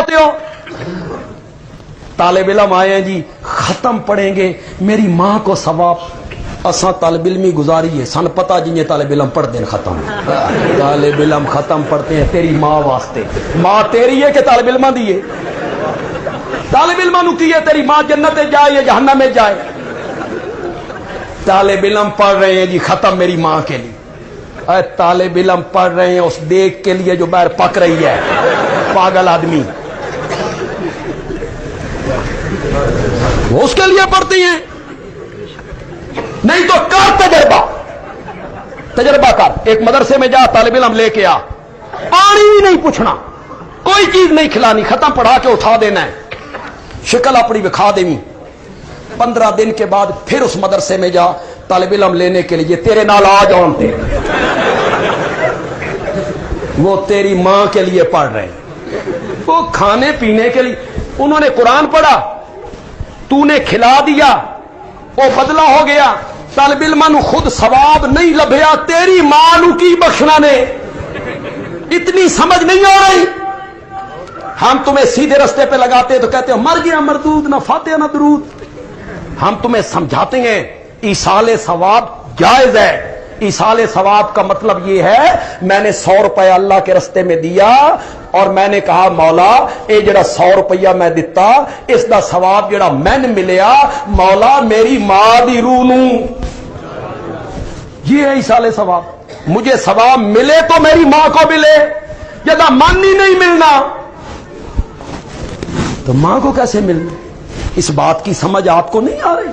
پڑھتے ہو؟ طالب علم آئے ہیں جی ختم پڑھیں گے میری ماں کو ثواب اساں طالب علمی گزاری ہے سن پتا جی طالب علم پڑھ دیں ختم طالب علم ختم پڑھتے ہیں تیری ماں واسطے ماں تیری ہے کہ طالب علم دی ہے طالب علم نو کی ہے تیری ماں جنت جائے یا جہنم میں جائے طالب علم پڑھ رہے ہیں جی ختم میری ماں کے لیے اے طالب علم پڑھ رہے ہیں اس دیکھ کے لیے جو باہر پک رہی ہے پاگل آدمی وہ اس کے لیے پڑھتی ہیں نہیں تو کر تجربہ کر ایک مدرسے میں جا طالب علم لے کے آ پانی ہی نہیں پوچھنا کوئی چیز نہیں کھلانی ختم پڑھا کے اٹھا دینا ہے شکل اپنی بکھا دینی 15 دن کے بعد پھر اس مدرسے میں جا طالب علم لینے کے لیے تیرے نال آ جاؤں تے وہ تیری ماں کے لیے پڑھ رہے ہیں وہ کھانے پینے کے لیے انہوں نے قرآن پڑھا تو نے کھلا دیا وہ بدلہ ہو گیا طالب علم نو خود ثواب نہیں لبھیا تیری ماں نو کی بخشنا نے اتنی سمجھ نہیں آ رہی ہم تمہیں سیدھے رستے پہ لگاتے تو کہتے ہو مر گیا مردود نہ فاتحہ نہ درود ہم تمہیں سمجھاتے ہیں ایصال ثواب جائز ہے ایصال ثواب کا مطلب یہ ہے میں نے 100 روپیہ اللہ کے رستے میں دیا اور میں نے کہا مولا اے جڑا 100 روپیہ میں دیتا اس دا ثواب جڑا میں نے ملیا مولا میری ماں دی روح نو یہ ہے ایصال ثواب مجھے ثواب ملے تو میری ماں کو ملے جدا من ہی نہیں ملنا تو ماں کو کیسے ملنا اس بات کی سمجھ آپ کو نہیں آ رہی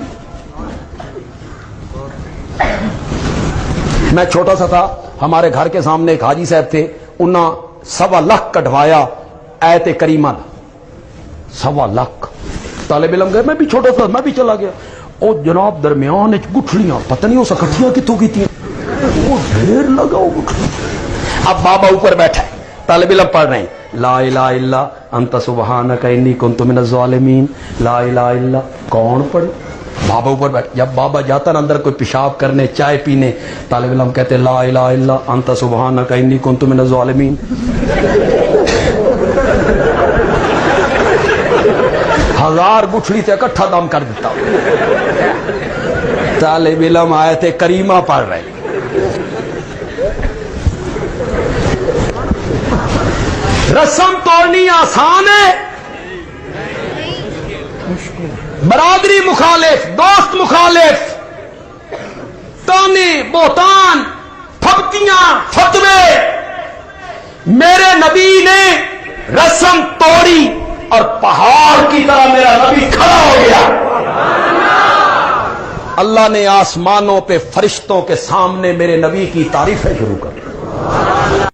میں چھوٹا سا تھا ہمارے گھر کے سامنے ایک حاجی صاحب تھے انہاں 1.25 لاکھ کٹوایا ایت کریمہ 1.25 لاکھ طالب علم گئے میں بھی چھوٹا سا میں بھی چلا گیا او جناب درمیان گٹھلیاں پتہ نہیں اس اکٹھیاں کتوں کی تھیں وہ ڈھیر لگا وہ گٹھلیاں اب بابا اوپر بیٹھا ہے طالب علم پڑھ رہے ہیں لا الہ الا انت سبحانک انی کنت من الظالمین لا الہ الا کون پڑھے بابا اوپر بیٹھ جب بابا جاتا نا اندر کوئی پیشاب کرنے چائے پینے طالب علم کہتے لا الہ الا انت سبحانک انی کنت من الظالمین ہزار گٹھلی سے اکٹھا دم کر دیتا طالب علم آیت کریمہ پڑھ رہے رسم توڑنی آسان ہے برادری مخالف دوست مخالف تانے بہتان پھپتیاں فتوے میرے نبی نے رسم توڑی اور پہاڑ کی طرح میرا نبی کھڑا ہو گیا اللہ نے آسمانوں پہ فرشتوں کے سامنے میرے نبی کی تعریفیں شروع کر دی